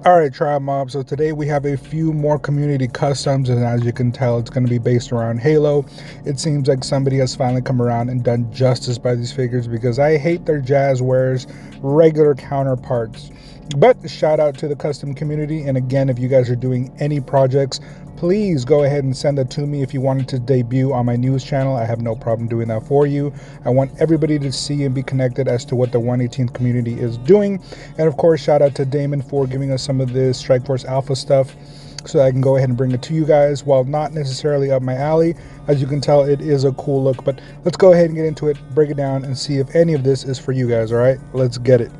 Alright, Tribe Mob, so today we have a few more community customs, and as you can tell, it's going to be based around Halo. It seems like somebody has finally come around and done justice by these figures, because I hate their Jazzwares regular counterparts. But shout out to the custom community, and again, if you guys are doing any projects, please go ahead and send that to me. If you wanted to debut on my news channel, I have no problem doing that for you. I want everybody to see and be connected as to what the 118th community is doing. And of course, shout out to Damon for giving us some of this Strike Force Alpha stuff so that I can go ahead and bring it to you guys. While not necessarily up my alley, as you can tell, it is a cool look. But let's go ahead and get into it, break it down, and see if any of this is for you guys. All right, let's get it.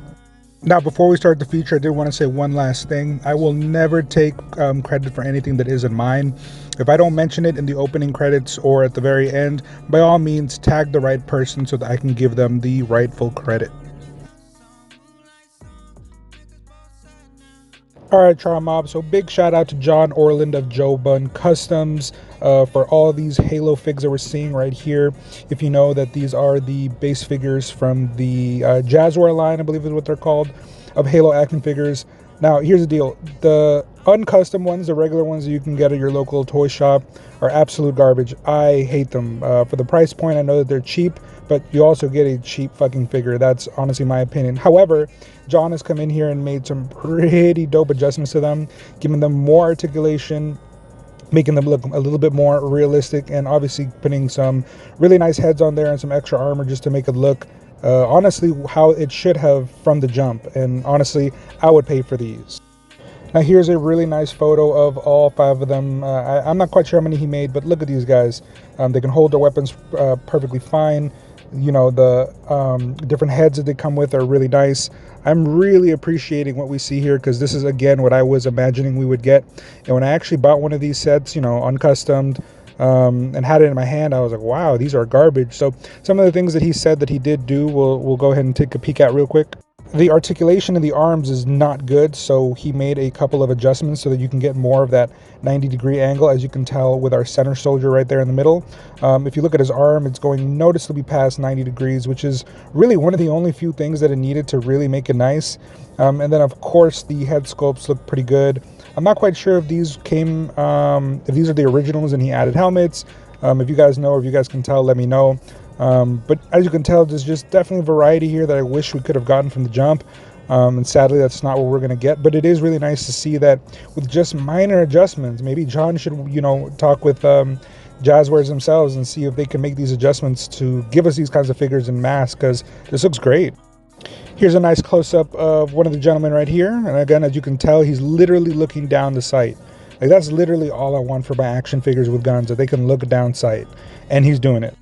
Now, before we start the feature, I did want to say one last thing. I will never take credit for anything that isn't mine. If I don't mention it in the opening credits or at the very end, by all means, tag the right person so that I can give them the rightful credit. Alright, Trial Mob, so big shout out to John Orland of Joe Bun Customs for all these Halo figs that we're seeing right here. If you know that these are the base figures from the Jazzware line, I believe is what they're called, of Halo action figures. Now, here's the deal. The uncustom ones, the regular ones that you can get at your local toy shop, are absolute garbage. I hate them. For the price point, I know that they're cheap, but you also get a cheap fucking figure. That's honestly my opinion. However, John has come in here and made some pretty dope adjustments to them, giving them more articulation, making them look a little bit more realistic, and obviously putting some really nice heads on there and some extra armor just to make it look honestly how it should have from the jump. And honestly, I would pay for these. Now here's a really nice photo of all 5 of them. I'm not quite sure how many he made, but look at these guys. They can hold their weapons perfectly fine. You know, the different heads that they come with are really nice. I'm really appreciating what we see here, because this is, again, what I was imagining we would get. And when I actually bought one of these sets, you know, uncustomed, and had it in my hand, I was like, wow, these are garbage. So some of the things that he said that he did do, we'll go ahead and take a peek at real quick. The articulation in the arms is not good, so he made a couple of adjustments so that you can get more of that 90-degree angle, as you can tell with our center soldier right there in the middle. If you look at his arm, it's going noticeably past 90 degrees, which is really one of the only few things that it needed to really make it nice. And then, of course, the head sculpts look pretty good. I'm not quite sure if these came, if these are the originals and he added helmets. If you guys know, or if you guys can tell, let me know. But as you can tell, there's just definitely variety here that I wish we could have gotten from the jump. And sadly, that's not what we're going to get. But it is really nice to see that with just minor adjustments. Maybe John should, you know, talk with Jazzwares themselves and see if they can make these adjustments to give us these kinds of figures in mass, because this looks great. Here's a nice close-up of one of the gentlemen right here. And again, as you can tell, he's literally looking down the sight. Like, that's literally all I want for my action figures with guns, that they can look down sight. And he's doing it.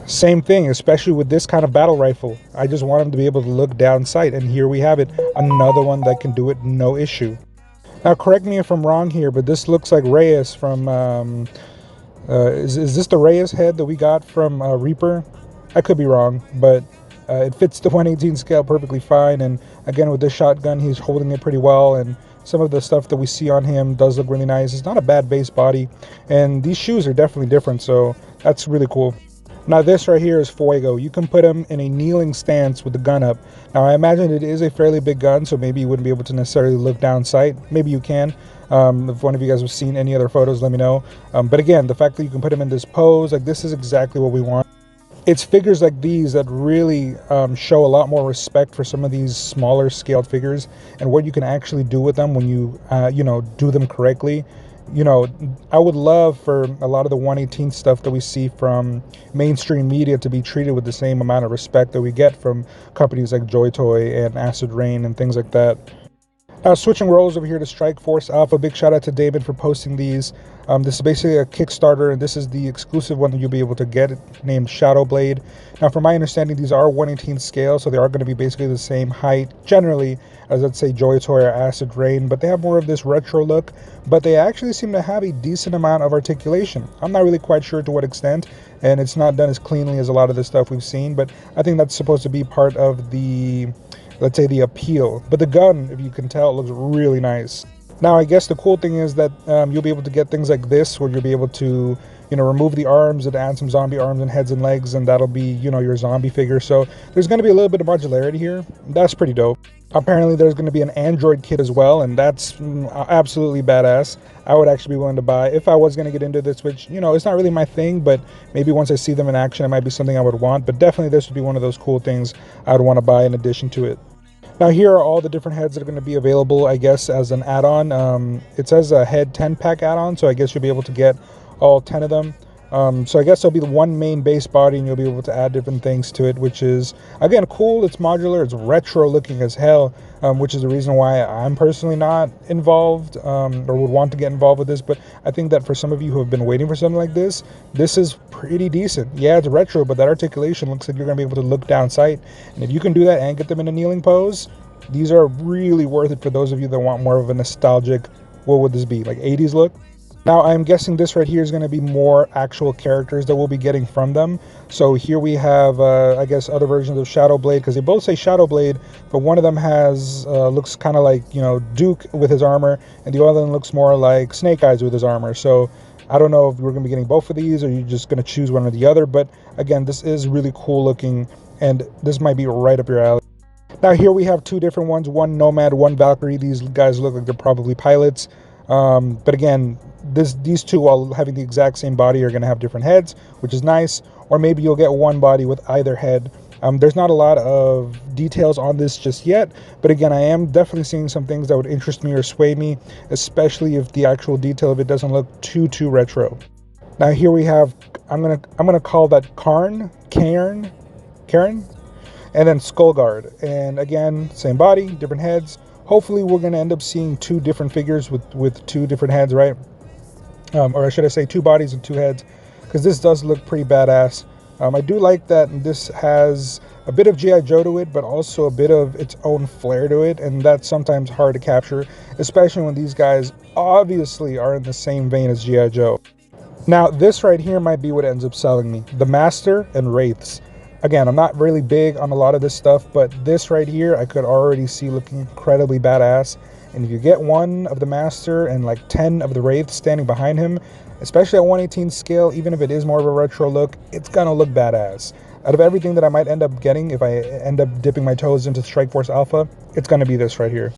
Same thing, especially with this kind of battle rifle. I just want him to be able to look down sight, and here we have it. Another one that can do it, no issue. Now, correct me if I'm wrong here, but this looks like Reyes from... is this the Reyes head that we got from Reaper? I could be wrong, but it fits the 118 scale perfectly fine. And again, with this shotgun, he's holding it pretty well, and some of the stuff that we see on him does look really nice. It's not a bad base body, and these shoes are definitely different, so that's really cool. Now this right here is Fuego. You can put him in a kneeling stance with the gun up. Now I imagine it is a fairly big gun, so maybe you wouldn't be able to necessarily look down sight. Maybe you can. If one of you guys have seen any other photos, let me know. But again, the fact that you can put him in this pose, like, this is exactly what we want. It's figures like these that really show a lot more respect for some of these smaller scaled figures, and what you can actually do with them when you, you know, do them correctly. You know, I would love for a lot of the 118 stuff that we see from mainstream media to be treated with the same amount of respect that we get from companies like Joy Toy and Acid Rain and things like that. Now, switching roles over here to Strike Force Alpha, big shout out to David for posting these. This is basically a Kickstarter, and this is the exclusive one that you'll be able to get, named Shadow Blade. Now, from my understanding, these are 1/18 scale, so they are going to be basically the same height, generally, as, let's say, Joy Toy or Acid Rain, but they have more of this retro look, but they actually seem to have a decent amount of articulation. I'm not really quite sure to what extent, and it's not done as cleanly as a lot of the stuff we've seen, but I think that's supposed to be part of the, let's say, the appeal. But the gun, if you can tell, looks really nice. Now, I guess the cool thing is that you'll be able to get things like this, where you'll be able to, remove the arms and add some zombie arms and heads and legs, and that'll be, your zombie figure. So there's going to be a little bit of modularity here. That's pretty dope. Apparently, there's going to be an Android kit as well, and that's absolutely badass. I would actually be willing to buy if I was going to get into this, which, it's not really my thing, but maybe once I see them in action, it might be something I would want. But definitely, this would be one of those cool things I would want to buy in addition to it. Now here are all the different heads that are going to be available, I guess, as an add-on. It says a head 10-pack add-on, so I guess you'll be able to get all 10 of them. So I guess there'll be the one main base body, and you'll be able to add different things to it, which is, again, cool. It's modular. It's retro looking as hell, which is the reason why I'm personally not involved or would want to get involved with this. But I think that for some of you who have been waiting for something like this is pretty decent. Yeah, it's retro, but that articulation looks like you're going to be able to look down sight. And if you can do that and get them in a kneeling pose, these are really worth it for those of you that want more of a nostalgic, what would this be, like 80s look? Now, I'm guessing this right here is going to be more actual characters that we'll be getting from them. So here we have, I guess, other versions of Shadow Blade, because they both say Shadow Blade, but one of them has, looks kind of like, Duke with his armor, and the other one looks more like Snake Eyes with his armor. So I don't know if we're going to be getting both of these, or you're just going to choose one or the other. But again, this is really cool looking, and this might be right up your alley. Now here we have two different ones, one Nomad, one Valkyrie. These guys look like they're probably pilots. But again, these two, while having the exact same body, are going to have different heads, which is nice. Or maybe you'll get one body with either head. There's not a lot of details on this just yet, but again, I am definitely seeing some things that would interest me or sway me, especially if the actual detail of it doesn't look too retro. Now here we have, I'm gonna call that Karen, and then Skullguard. And again, same body, different heads. Hopefully we're going to end up seeing two different figures with two different heads, right? Or should I say two bodies and two heads, because this does look pretty badass. I do like that this has a bit of G.I. Joe to it, but also a bit of its own flair to it, and that's sometimes hard to capture, especially when these guys obviously are in the same vein as G.I. Joe. Now, this right here might be what ends up selling me. The Master and Wraiths. Again, I'm not really big on a lot of this stuff, but this right here I could already see looking incredibly badass. And if you get one of the Master and like 10 of the Wraiths standing behind him, especially at 1/18 scale, even if it is more of a retro look, it's gonna look badass. Out of everything that I might end up getting, if I end up dipping my toes into Strike Force Alpha, it's gonna be this right here.